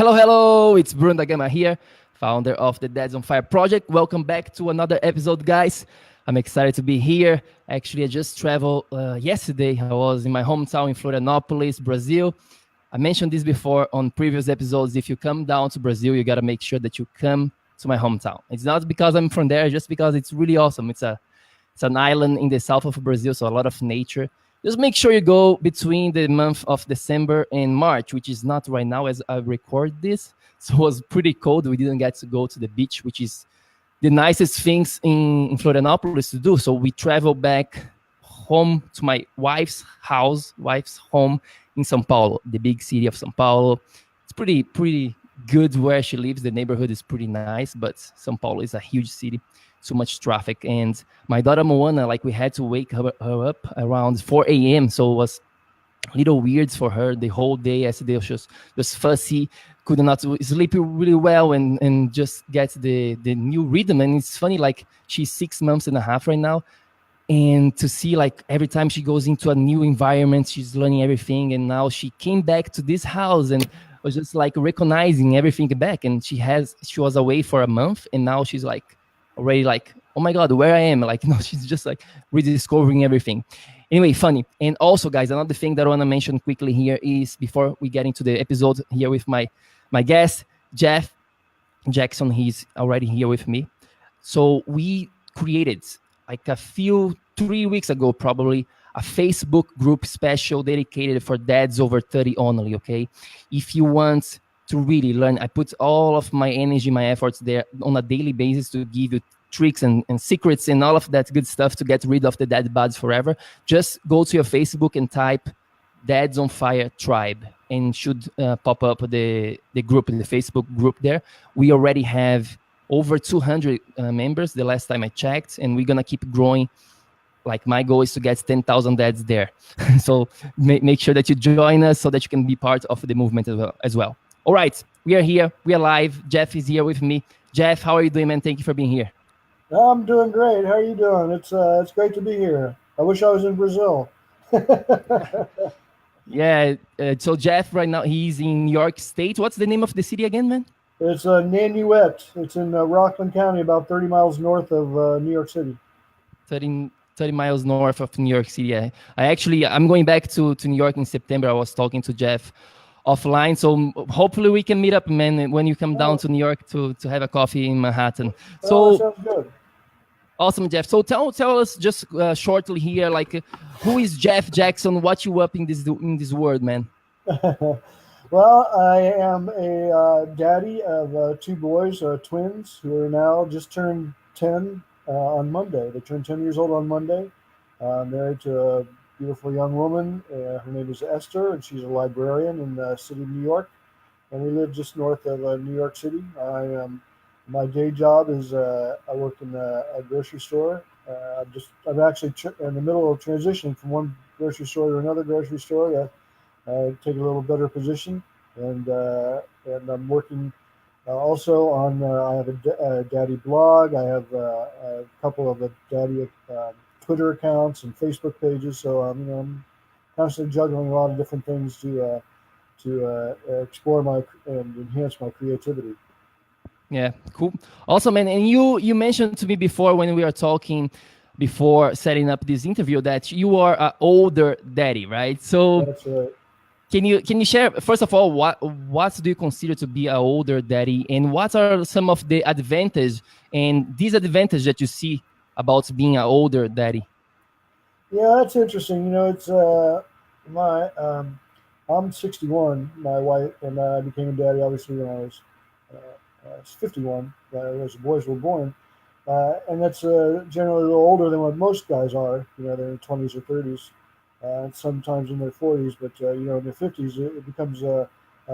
Hello, hello, it's Bruno the GAMA here, founder of the Dads on Fire project. Welcome back to another episode, guys. I'm excited to be here. Actually, I just traveled yesterday. I was in my hometown in Florianópolis, Brazil. I mentioned this before on previous episodes. If you come down to Brazil, you got to make sure that you come to my hometown. It's not because I'm from there, just because it's really awesome. It's an island in the south of Brazil, so a lot of nature. Just make sure you go between the month of December and March, which is not right now as I record this. So it was pretty cold. We didn't get to go to the beach, which is the nicest things in Florianópolis to do. So we traveled back home to my wife's home in São Paulo, the big city of São Paulo. It's pretty good where she lives. The neighborhood is pretty nice, but São Paulo is a huge city. Too much traffic. And my daughter Moana, we had to wake her up around 4 a.m. So it was a little weird for her the whole day. Yesterday she was just fussy, could not sleep really well and just get the new rhythm. And it's funny, she's 6 months and a half right now. And to see every time she goes into a new environment, she's learning everything. And now she came back to this house and was just recognizing everything back. And she was away for a month, and now she's already oh my God, where I am. She's just rediscovering everything. Anyway, funny. And also, guys, another thing that I want to mention quickly here is before we get into the episode here with my guest, Jeff Jackson. He's already here with me. So we created 3 weeks ago, probably, a Facebook group special dedicated for dads over 30 only, okay? If you want to really learn, I put all of my energy, my efforts there on a daily basis to give you tricks and secrets and all of that good stuff to get rid of the dad buds forever. Just go to your Facebook and type Dads on Fire Tribe, and should pop up the group, the Facebook group there. We already have over 200 members the last time I checked, and we're gonna keep growing. My goal is to get 10,000 dads there. So make sure that you join us so that you can be part of the movement as well. All right, we are here. We are live. Jeff is here with me. Jeff, how are you doing, man? Thank you for being here. I'm doing great. How are you doing? It's great to be here. I wish I was in Brazil. Yeah. So Jeff, right now, he's in New York State. What's the name of the city again, man? It's Nanuet. It's in Rockland County, about 30 miles north of New York City. 30 miles north of New York City. Yeah. I'm going back to New York in September. I was talking to Jeff offline, so hopefully we can meet up, man, when you come down to New York to have a coffee in Manhattan. So sounds good. Awesome, Jeff. So tell us just shortly here, who is Jeff Jackson? What you up in this world, man? Well, I am a daddy of two boys, twins, who are now just turned 10 on Monday. They turned 10 years old on Monday. Married to a beautiful young woman. Her name is Esther, and she's a librarian in the city of New York. And we live just north of New York City. My day job is I work in a grocery store. I'm actually in the middle of transitioning from one grocery store to another grocery store. I take a little better position, and I'm working also on. I have a daddy blog. I have a couple of daddy Twitter accounts and Facebook pages. So I'm constantly juggling a lot of different things to explore and enhance my creativity. Yeah, cool. Also, man, and you mentioned to me before when we were talking before setting up this interview that you are an older daddy, right? So that's right. Can you share, first of all, what do you consider to be an older daddy, and what are some of the advantages and disadvantages that you see about being an older daddy? Yeah, that's interesting. It's I'm 61. My wife and I became a daddy obviously when I was 51, as the boys were born, and that's generally a little older than what most guys are. They're in their 20s or 30s, sometimes in their 40s, but in their 50s it becomes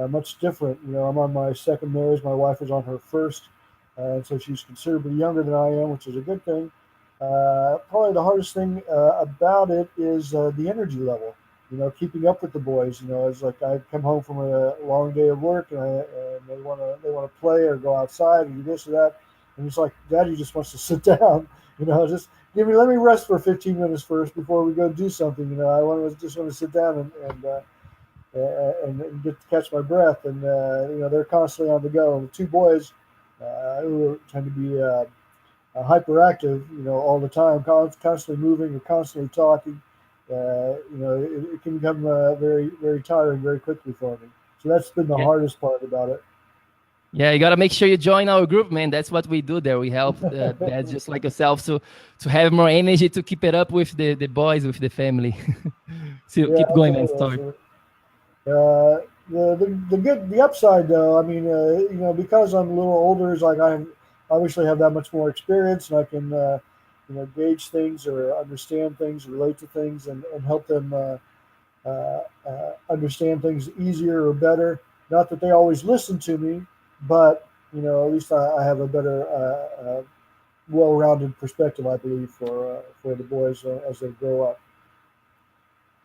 much different. I'm on my second marriage. My wife is on her first, and so she's considerably younger than I am, which is a good thing. Probably the hardest thing about it is the energy level. Keeping up with the boys. It's I come home from a long day of work, and they want to play or go outside and do this or that, and it's like Daddy just wants to sit down. Just let me rest for 15 minutes first before we go do something. I just want to sit down and and get to catch my breath. And they're constantly on the go. And the two boys who tend to be hyperactive, all the time, constantly moving or constantly talking. It can become very, very tiring very quickly for me. So that's been the Yeah. hardest part about it. Yeah, you gotta make sure you join our group, man. That's what we do there. We help dads just like yourself to have more energy to keep it up with the boys, with the family. So Yeah, keep going, man. Sorry. absolutely. The upside though, I mean, because I'm a little older, is like I obviously have that much more experience, and I can gauge things or understand things, relate to things, and help them understand things easier or better. Not that they always listen to me, but at least I have a better, well-rounded perspective, I believe, for the boys as they grow up.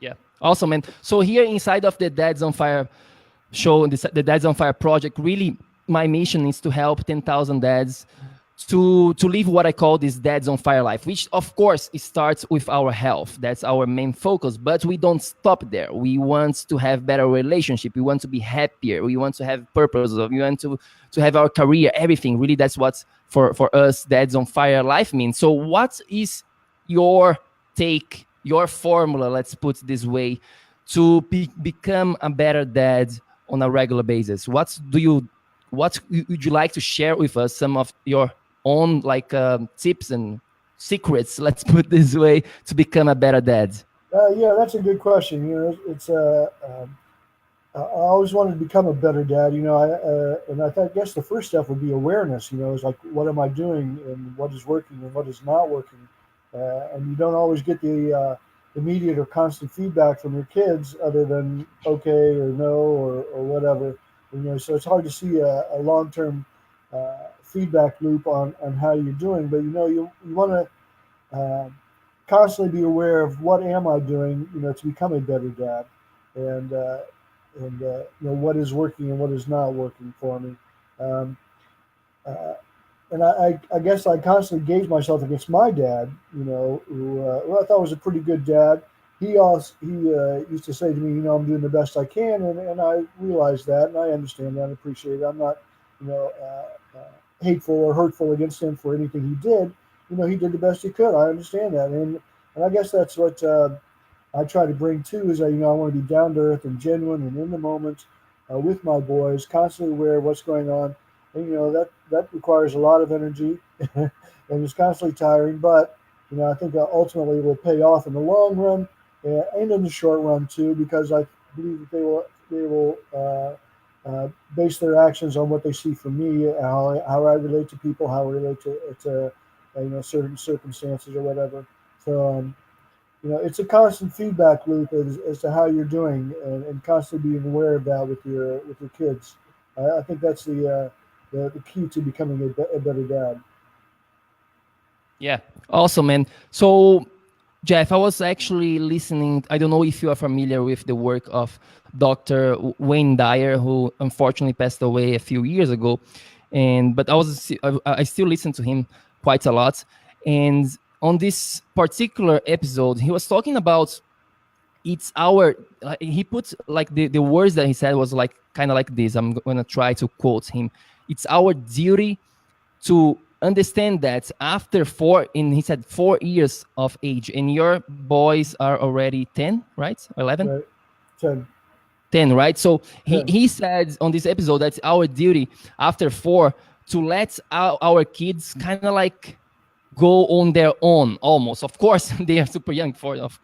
Yeah, awesome, man. So here inside of the Dads on Fire show, the Dads on Fire project, really, my mission is to help 10,000 dads to live what I call this Dads on Fire life, which of course it starts with our health. That's our main focus, but we don't stop there. We want to have better relationship. We want to be happier. We want to have purpose. We want to have our career, everything. Really, that's what for us Dads on Fire life means. So what is your take, your formula, let's put it this way, to become a better dad on a regular basis? What would you like to share with us, some of your own tips and secrets, let's put this way, to become a better dad? Yeah, that's a good question. It's I always wanted to become a better dad. And guess the first step would be awareness. Is like, what am I doing, and what is working, and what is not working. And you don't always get the immediate or constant feedback from your kids, other than okay or no or whatever. So it's hard to see a long term feedback loop on how you're doing. But you want to constantly be aware of what am I doing, to become a better dad, and what is working and what is not working for me. Um, uh, and I guess I constantly gauge myself against my dad, who I thought was a pretty good dad. He used to say to me, I'm doing the best I can, and I realize that, and I understand that, and appreciate it. I'm not, hateful or hurtful against him for anything he did. He did the best he could. I understand that, and I guess that's what I try to bring too. Is that I want to be down to earth and genuine and in the moment with my boys, constantly aware of what's going on. And that requires a lot of energy, and it's constantly tiring. But I think ultimately it will pay off in the long run, and in the short run too, because I believe that they will base their actions on what they see from me, how I relate to people, how I relate to certain circumstances or whatever. So it's a constant feedback loop as to how you're doing, and constantly being aware of that with your kids. I think that's the key to becoming a better dad. Yeah, awesome, man. So Jeff, I was actually listening. I don't know if you are familiar with the work of Dr. Wayne Dyer, who unfortunately passed away a few years ago. But I still listen to him quite a lot. And on this particular episode, he was talking about it's our. He put like the words that he said was like kind of like this. I'm gonna try to quote him. It's our duty to understand that after he said 4 years of age, and your boys are already 10, right? 11? Right. 10. 10, right? So 10. he said on this episode that's our duty after 4 to let our kids kind of like go on their own almost. Of course, they are super young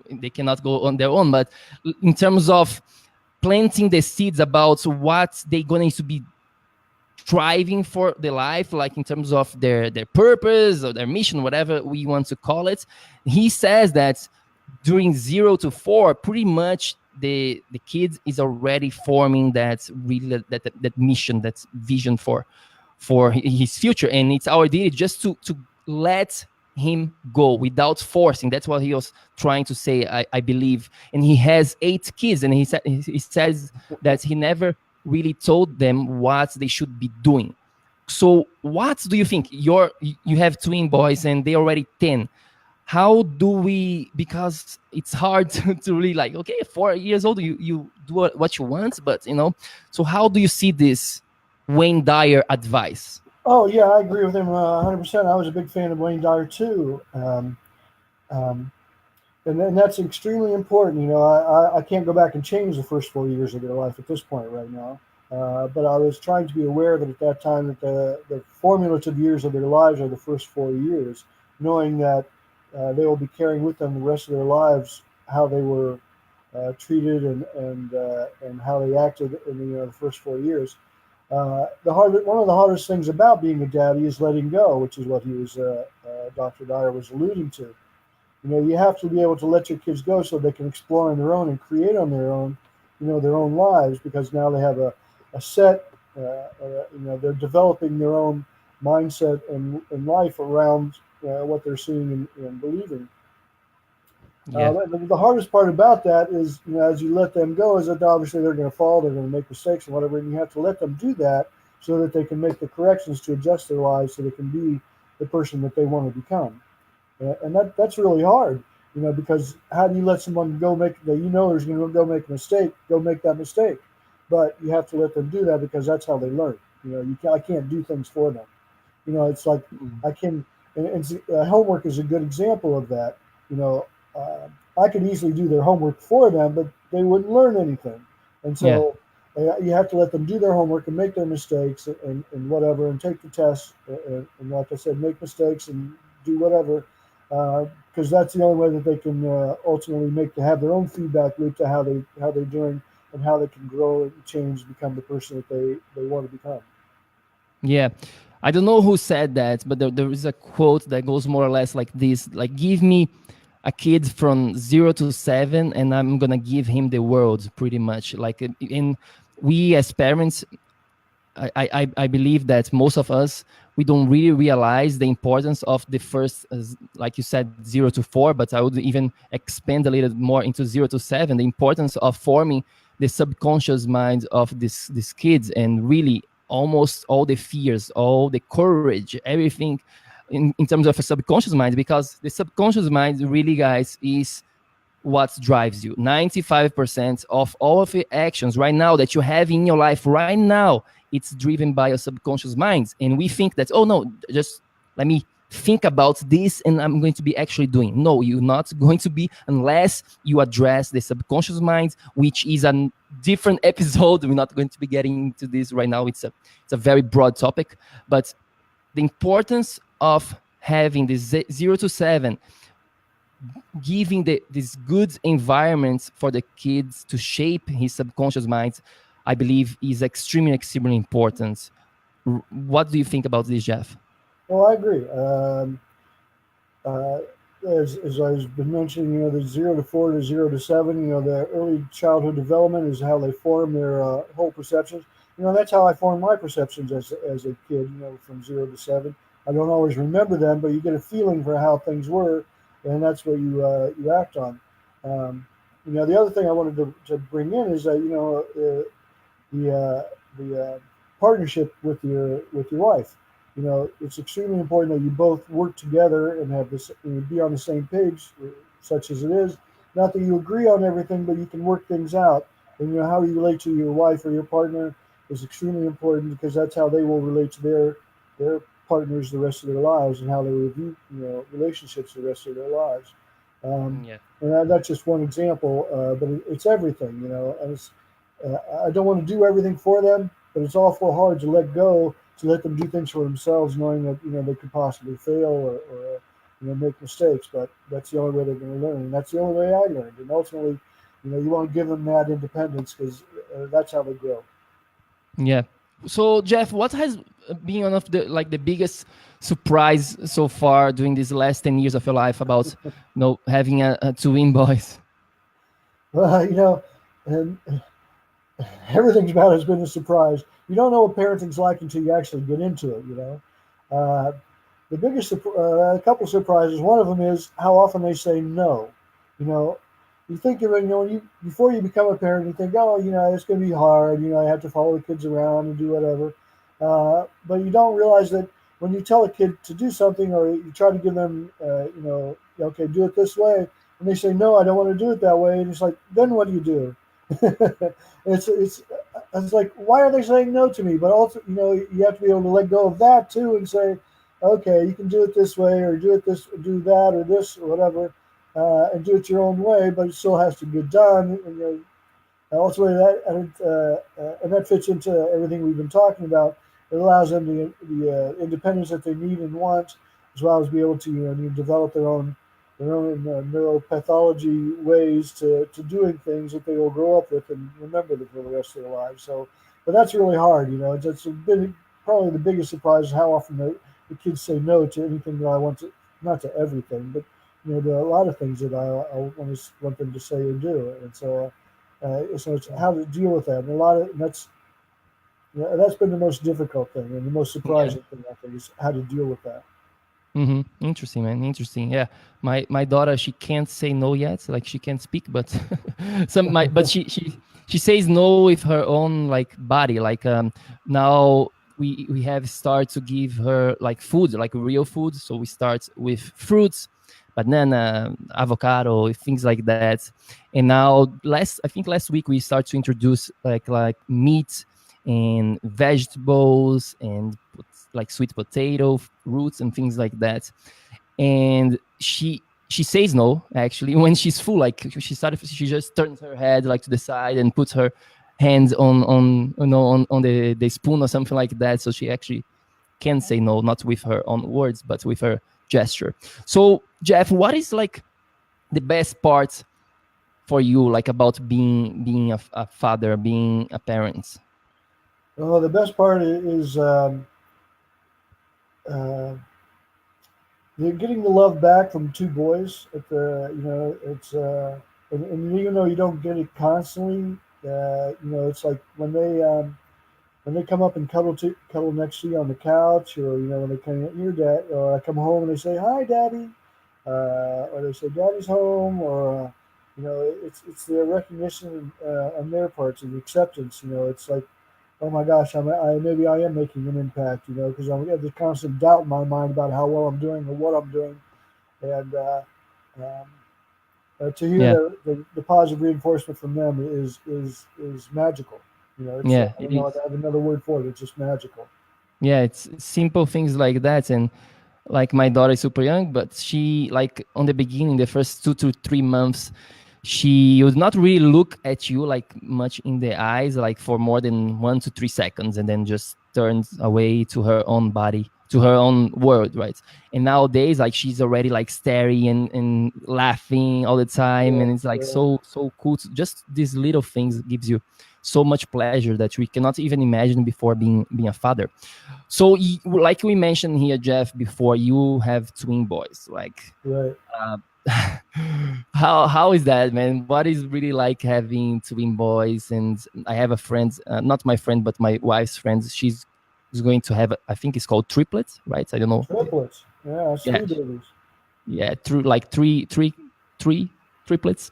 they cannot go on their own, but in terms of planting the seeds about what they're going to be striving for their life, like in terms of their purpose or their mission, whatever we want to call it. He says that during 0 to 4, pretty much the kid is already forming that mission, that vision for his future, and it's our duty just to let him go without forcing. That's what he was trying to say, I believe. And he has 8 kids, and he says that he never really told them what they should be doing. So what do you think? You have twin boys and they're already 10. how do we, because it's hard to really like, okay, 4 years old, you do what you want, but so how do you see this Wayne Dyer advice? Oh yeah, I agree with him 100%. I was a big fan of Wayne Dyer too. Um, and that's extremely important. I can't go back and change the first 4 years of their life at this point right now. But I was trying to be aware that at that time that the formative years of their lives are the first 4 years, knowing that they will be carrying with them the rest of their lives how they were treated and how they acted in the first 4 years. One of the hardest things about being a daddy is letting go, which is what Dr. Dyer was alluding to. You have to be able to let your kids go so they can explore on their own and create on their own, their own lives, because now they have a set, they're developing their own mindset and life around what they're seeing and believing. Yeah. The hardest part about that is, as you let them go, is that obviously they're going to fall, they're going to make mistakes and whatever, and you have to let them do that so that they can make the corrections to adjust their lives so they can be the person that they want to become. And that's really hard, because how do you let someone go make that is going to go make a mistake, go make that mistake? But you have to let them do that because that's how they learn. I can't do things for them. It's like Mm. I can, and homework is a good example of that. You know, uh, I could easily do their homework for them, but they wouldn't learn anything. And Yeah. so you have to let them do their homework and make their mistakes and whatever, and take the tests, and like I said, make mistakes and do whatever, because that's the only way that they can ultimately have their own feedback loop to how they're doing and how they can grow and change, become the person that they want to become. Yeah. I don't know who said that, but there is a quote that goes more or less like this, like, give me a kid from 0 to 7 and I'm gonna give him the world, pretty much. Like, in we as parents, I believe that most of us, we don't really realize the importance of the first, like you said, 0 to 4. But I would even expand a little more into 0 to 7. The importance of forming the subconscious mind of these kids, and really almost all the fears, all the courage, everything in terms of a subconscious mind, because the subconscious mind really, guys, is what drives you. 95% of all of the actions right now that you have in your life right now, it's driven by your subconscious minds. And we think that, oh no, just let me think about this and I'm going to be actually doing. No, you're not going to be, unless you address the subconscious mind, which is a different episode. We're not going to be getting into this right now. It's a very broad topic, but the importance of having this 0 to 7, giving this good environment for the kids to shape his subconscious mind, I believe, is extremely, extremely important. What do you think about this, Jeff? Well, I agree. Uh, as I've been mentioning, the 0 to 4 to 0 to 7, the early childhood development is how they form their whole perceptions. That's how I formed my perceptions as a kid, from 0 to 7. I don't always remember them, but you get a feeling for how things were, and that's what you act on. Um, the other thing I wanted to bring in is that, the partnership with your wife. It's extremely important that you both work together and have this be on the same page, such as it is. Not that you agree on everything, but you can work things out. And how you relate to your wife or your partner is extremely important, because that's how they will relate to their partners the rest of their lives, and how they review relationships the rest of their lives. Um, Yeah. and that's just one example, but it's everything. And I don't want to do everything for them, but it's awful hard to let go, to let them do things for themselves, knowing that they could possibly fail or make mistakes. But that's the only way they're going to learn, and that's the only way I learned. And ultimately, you want to give them that independence, because that's how they grow. Yeah. So, Jeff, what has been one of the biggest surprise so far during these last 10 years of your life about having a twin boys? Well, and everything's about has been a surprise. You don't know what parenting's like until you actually get into it. Uh, a couple of surprises. One of them is how often they say no. You know, you think when you before you become a parent, you think, oh, it's going to be hard. I have to follow the kids around and do whatever. But you don't realize that when you tell a kid to do something, or you try to give them, okay, do it this way, and they say no, I don't want to do it that way, and it's like, then what do you do? It's like, why are they saying no to me? But also, you have to be able to let go of that too, and say, okay, you can do it this way, or do it this, or do that, or this, or whatever, and do it your own way, but it still has to get done. And ultimately, and that fits into everything we've been talking about. It allows them the independence that they need and want, as well as be able to develop their own neuropathology ways to doing things that they will grow up with and remember them for the rest of their lives. So, but that's really hard. It's been probably the biggest surprise is how often the kids say no to anything that I want to, not to everything, but there are a lot of things that I want them to say and do, and so it's how to deal with that. And that's been the most difficult thing and the most Yeah. surprising thing, I think, is how to deal with that. Interesting, man. Interesting. Yeah. My daughter, she can't say no yet. Like she can't speak, but but she says no with her own like body. Like now we have started to give her like food, like real food. So we start with fruits, banana, avocado, things like that. And now I think last week we start to introduce like meat and vegetables and like sweet potato roots and things like that. And she says no actually when she's full. Like she just turns her head like to the side and puts her hands on the spoon or something like that. So she actually can say no, not with her own words, but with her gesture. So Jeff, what is like the best part for you, like about being a father, being a parent? Well, the best part is uh, getting the love back from two boys. At the it's and even though you don't get it constantly, it's like when they come up and cuddle next to you on the couch, or when they come here, dad, or I come home and they say hi, daddy, or they say daddy's home, or it's the recognition on their parts and the acceptance. It's like, oh my gosh, maybe I am making an impact. Because I have this constant doubt in my mind about how well I'm doing or what I'm doing, and um, to hear Yeah, the positive reinforcement from them is magical. It's yeah, I it don't know if is. I have another word for it. It's just magical. Yeah, it's simple things like that. And like my daughter is super young, but she like on the beginning, the first 2 to 3 months, she would not really look at you like much in the eyes, like for more than 1 to 3 seconds, and then just turns away to her own body, to her own world, right? And nowadays, like she's already like staring and laughing all the time, Yeah, and it's like yeah, so cool. Just these little things gives you so much pleasure that we cannot even imagine before being a father. So, like we mentioned here, Jeff, before, you have twin boys. Like, right. uh, how is that, man? What is really like having twin boys? And I have a friend, not my friend, but my wife's friend. She's going to have, I think it's called triplets, right? I don't know. Triplets. Yeah, it's Yeah, three babies. yeah, through like three triplets.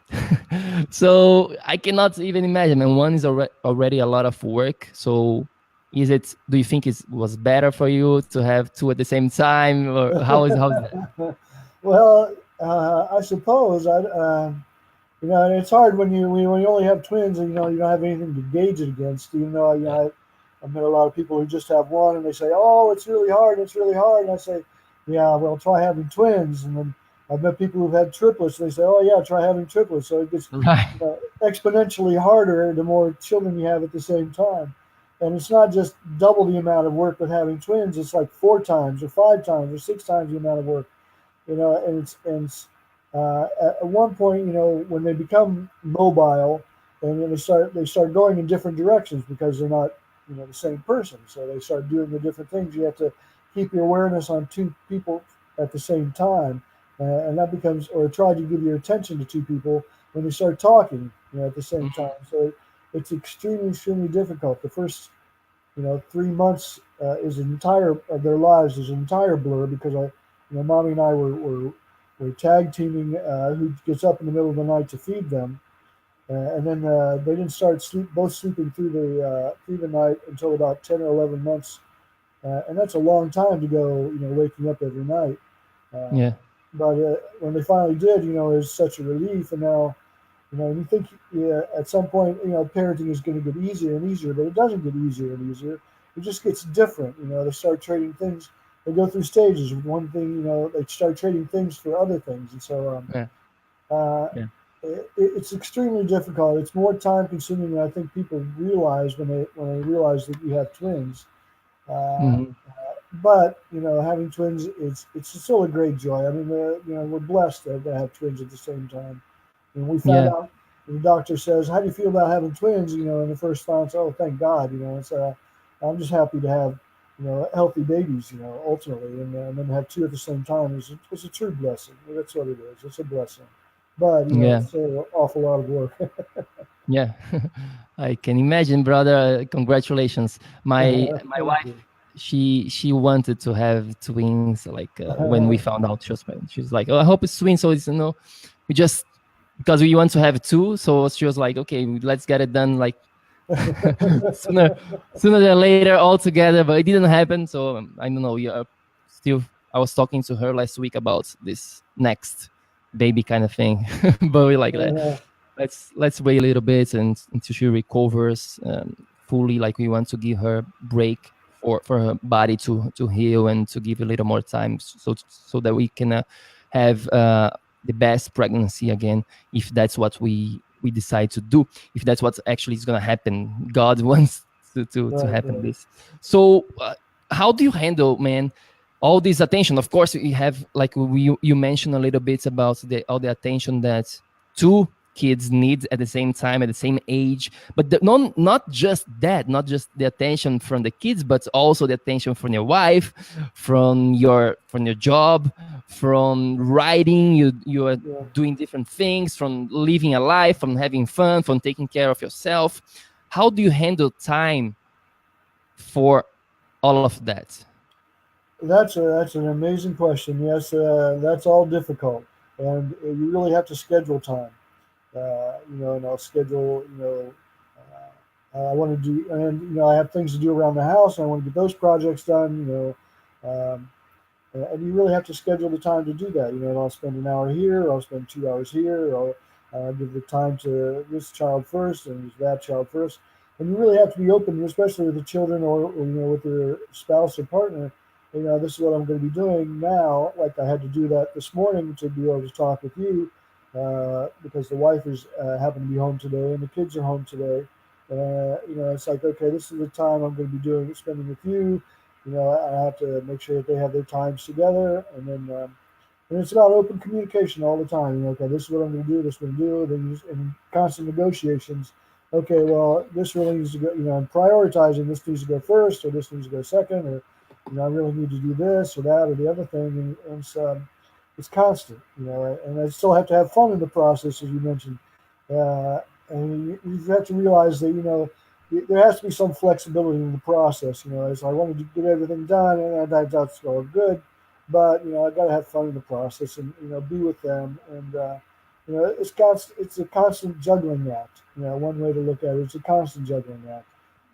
So I cannot even imagine. And one is already a lot of work. So is it? Do you think it was better for you to have two at the same time, or how's that? Well, I suppose and it's hard when you only have twins and you don't have anything to gauge it against. Even though Yeah, I've met a lot of people who just have one and they say, "Oh, it's really hard. It's really hard." And I say, "Yeah, well, try having twins." And then I've met people who've had triplets. And they say, "Oh, yeah, try having triplets." So it gets right. exponentially harder the more children you have at the same time. And it's not just double the amount of work with having twins. It's like 4 times or 5 times or 6 times the amount of work. At one point, when they become mobile, and then they start going in different directions because they're not, the same person. So they start doing the different things. You have to keep your awareness on two people at the same time, and that becomes, or try to give your attention to two people when they start talking, at the same time. So it's extremely difficult. The first 3 months is an entire of their lives is an entire blur because mommy and I were tag teaming who gets up in the middle of the night to feed them, and then they didn't start both sleeping through the night until about 10 or 11 months and that's a long time to go, waking up every night. Uh, Yeah. but when they finally did, it was such a relief. And now, and you think, yeah, at some point, parenting is going to get easier and easier, but it doesn't get easier and easier. It just gets different. They start trading things. They go through stages. With one thing, they start trading things for other things, and so Yeah. uh, Yeah. it's extremely difficult. It's more time consuming than I think people realize when they realize that you have twins. Uh, Hmm. but having twins, it's still a great joy. I mean, we're blessed to have twins at the same time. And we found Yeah. out the doctor says, "How do you feel about having twins?" In the first response, "Oh, thank God." It's I'm just happy to have healthy babies. Ultimately, and then have two at the same time is a true blessing. That's what it is. It's a blessing, but Yeah. it's still an awful lot of work. Yeah. I can imagine, brother. Congratulations. My Thank wife, you. she wanted to have twins. Like when we found out she was pregnant, she's like, "Oh, I hope it's twins." So it's we just because we want to have two. So she was like, "Okay, let's get it done like sooner, sooner than later all together." But it didn't happen. So I don't know. Yeah, still, I was talking to her last week about this next baby kind of thing, but we like that. Uh, Let's wait a little bit and until she recovers fully. Like we want to give her break for her body to heal and to give a little more time, so that we can have the best pregnancy again, if that's what we decide to do, if that's what actually is going to happen. God wants to right, happen right. this. So how do you handle, man, all this attention? Of course you have, like you mentioned a little bit about all the attention that two kids need at the same time, at the same age, but not just that, not just the attention from the kids, but also the attention from your wife, from your job, from writing. You are Yeah. doing different things, from living a life, from having fun, from taking care of yourself. How do you handle time for all of that? That's an amazing question. Yes, that's all difficult, and you really have to schedule time. And I'll schedule. I want to do, and I have things to do around the house. And I want to get those projects done. And you really have to schedule the time to do that. And I'll spend an hour here, or I'll spend 2 hours here, or I'll give the time to this child first and that child first. And you really have to be open, especially with the children or with your spouse or partner. This is what I'm going to be doing now. Like I had to do that this morning to be able to talk with you because the wife is happened to be home today and the kids are home today. It's like, okay, this is the time I'm going to be spending with you. I have to make sure that they have their times together, and it's about open communication all the time. Okay, this is what I'm going to do. This is what I'm going to do. Then and constant negotiations. Okay, well, this really needs to go. I'm prioritizing. This needs to go first, or this needs to go second, or I really need to do this or that or the other thing, and it's constant. And I still have to have fun in the process, as you mentioned. Uh, and you have to realize that there has to be some flexibility in the process. As I wanted to get everything done, and that's all good, but I got to have fun in the process and be with them, and it's a constant juggling act. One way to look at it, it's a constant juggling act.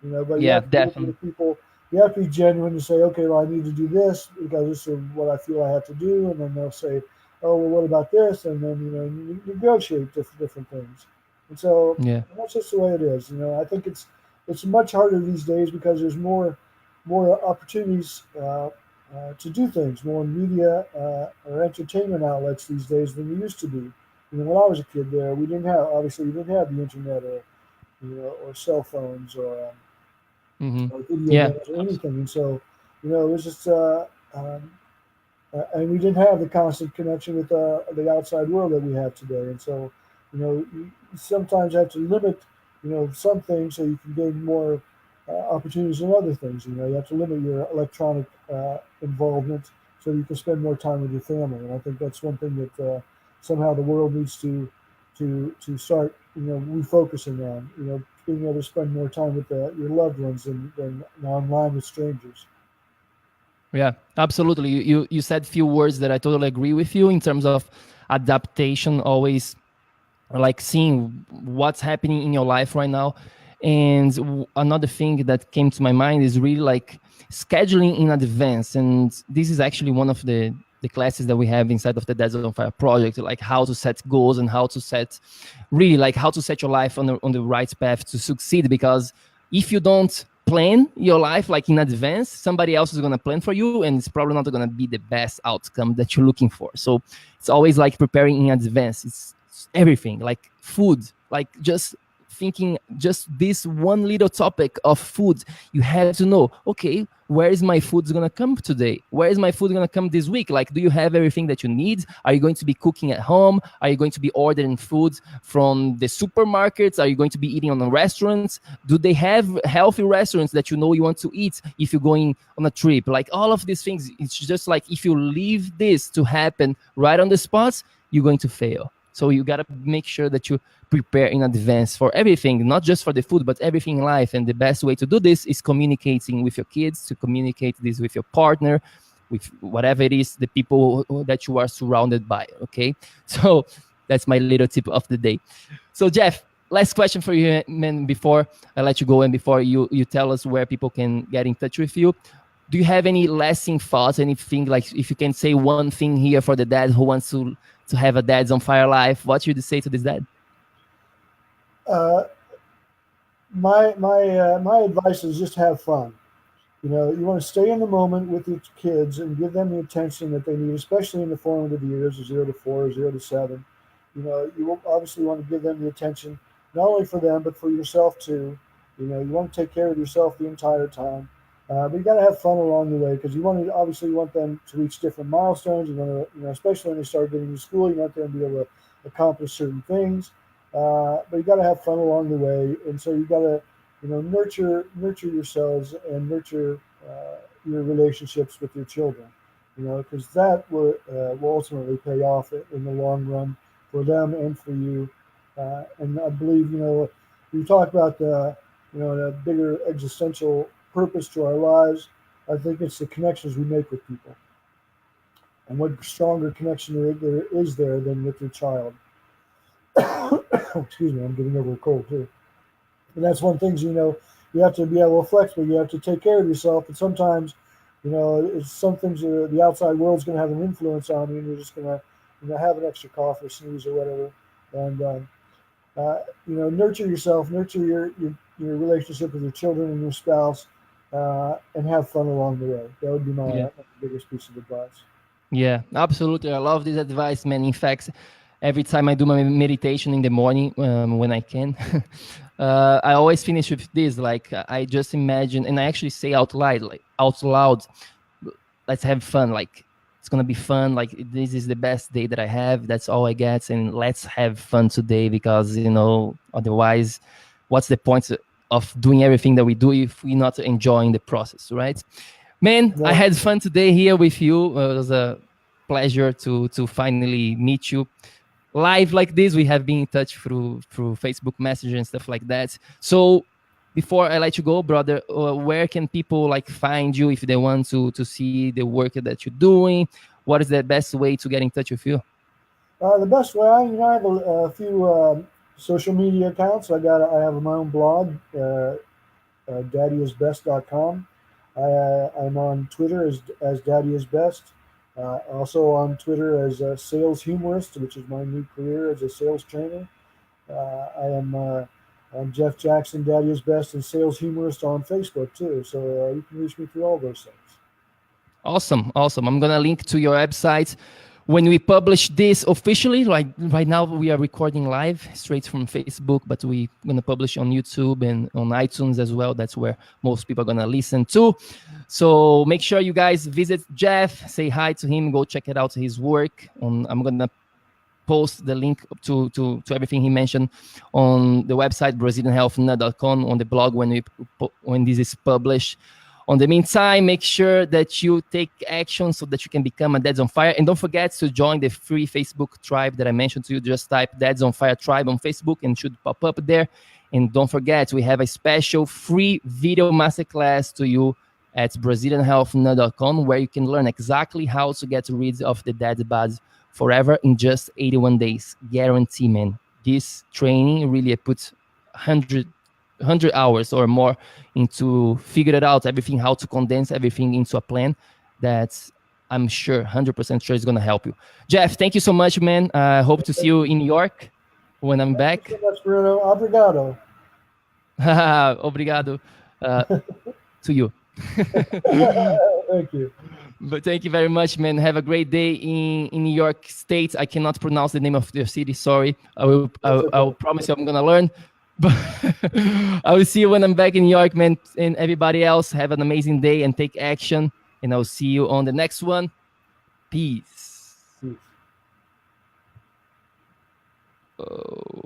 But you Yeah, have to be open to definitely. people. You have to be genuine and say, okay, well, I need to do this because this is what I feel I have to do, and then they'll say, oh, well, what about this? And then you negotiate different things, and so Yeah. that's just the way it is. I think it's much harder these days because there's more opportunities to do things, more media or entertainment outlets these days than there used to be. When I was a kid, there we didn't have the internet or or cell phones Hmm. or video Yeah, games or anything, absolutely. and so it was just um, and we didn't have the constant connection with the outside world that we have today. And so, you sometimes have to limit, some things so you can gain more opportunities in other things. You have to limit your electronic involvement so you can spend more time with your family. And I think that's one thing that somehow the world needs to start, refocusing on. Being able to spend more time with your loved ones than online with strangers. Yeah, absolutely. You said few words that I totally agree with you in terms of adaptation. Always like seeing what's happening in your life right now, And another thing that came to my mind is really like scheduling in advance. And this is actually one of the classes that we have inside of the Dads on Fire project, like how to set goals and how to set really like how to set your life on the right path to succeed. Because if you don't plan your life like in advance, somebody else is going to plan for you, and it's probably not going to be the best outcome that you're looking for. So it's always like preparing in advance. It's everything, like food, like just thinking just this one little topic of food. You have to know, okay, where is my food gonna come today? Where is my food gonna come this week? Like, do you have everything that you need? Are you going to be cooking at home? Are you going to be ordering food from the supermarkets? Are you going to be eating on the restaurants? Do they have healthy restaurants that you know you want to eat if you're going on a trip? Like all of these things, it's just like if you leave this to happen right on the spot, you're going to fail. So you got to make sure that you prepare in advance for everything, not just for the food, but everything in life. And the best way to do this is communicating with your kids, to communicate this with your partner, with whatever it is, the people that you are surrounded by, okay? So that's my little tip of the day. So Jeff, last question for you, man, before I let you go and before you tell us where people can get in touch with you. Do you have any lasting thoughts, anything, like if you can say one thing here for the dad who wants to have a Dads on Fire life, what should you say to this dad? My advice is just have fun. You know, you want to stay in the moment with your kids and give them the attention that they need, especially in the formative years, 0 to 4, 0 to 7. You know, you obviously want to give them the attention, not only for them, but for yourself too. You know, you want to take care of yourself the entire time. But you got to have fun along the way, because you want to obviously you want them to reach different milestones. You want to, you know, especially when they start getting to school, you want them to be able to accomplish certain things. But you got to have fun along the way, and so you got to, you know, nurture yourselves and nurture your relationships with your children. You know, because that will ultimately pay off in the long run for them and for you. And I believe, you know, you talk about the, you know, the bigger existential purpose to our lives. I think it's the connections we make with people, and what stronger connection there is there than with your child. Excuse me, I'm getting over a cold too. And that's one thing, you know, you have to be able to flex, but you have to take care of yourself. And sometimes, you know, it's some things the outside world's going to have an influence on you, and you're just going to, you know, have an extra cough or sneeze or whatever. And you know, nurture yourself, nurture your relationship with your children and your spouse, and have fun along the way. That would be my biggest piece of advice. Yeah, absolutely. I love this advice, man. In fact, every time I do my meditation in the morning, when I can, I always finish with this. Like I just imagine, and I actually say out loud, let's have fun. Like it's gonna be fun. Like this is the best day that I have. That's all I get, and let's have fun today, because you know, otherwise, what's the point of doing everything that we do if we're not enjoying the process, right? Man, I had fun today here with you. It was a pleasure to finally meet you live like this. We have been in touch through Facebook Messenger and stuff like that. So before I let you go, brother, where can people like find you if they want to see the work that you're doing? What is the best way to get in touch with you? The best way, I have a few social media accounts. I have my own blog, daddyisbest.com. I'm on Twitter as Daddy is Best. Also on Twitter as a sales humorist, which is my new career as a sales trainer. I'm Jeff Jackson, Daddy is Best, and sales humorist on Facebook too. So you can reach me through all those things. Awesome. I'm gonna link to your website when we publish this officially. Like right now, we are recording live straight from Facebook, but we're gonna publish on YouTube and on iTunes as well. That's where most people are gonna listen to. So make sure you guys visit Jeff, say hi to him, go check it out his work. I'm gonna post the link to everything he mentioned on the website brazilianhealthnut.com, on the blog when this is published. On the meantime, make sure that you take action so that you can become a Dads on Fire. And don't forget to join the free Facebook tribe that I mentioned to you. Just type Dads on Fire tribe on Facebook and it should pop up there. And don't forget, we have a special free video masterclass to you at brazilianhealthnut.com, where you can learn exactly how to get rid of the dad bod forever in just 81 days. Guarantee, man. This training really puts 100 100 hours or more into figure it out, everything, how to condense everything into a plan that's, I'm sure, 100% sure is going to help you. Jeff, thank you so much, man. I hope to see you in New York when I'm back. Thank you so much, Bruno. Obrigado. Obrigado to you. Thank you. But thank you very much, man. Have a great day in New York State. I cannot pronounce the name of the city. Sorry. I will promise you I'm going to learn. But I will see you when I'm back in New York, man. And everybody else, have an amazing day and take action. And I'll see you on the next one. Peace. Peace. Oh.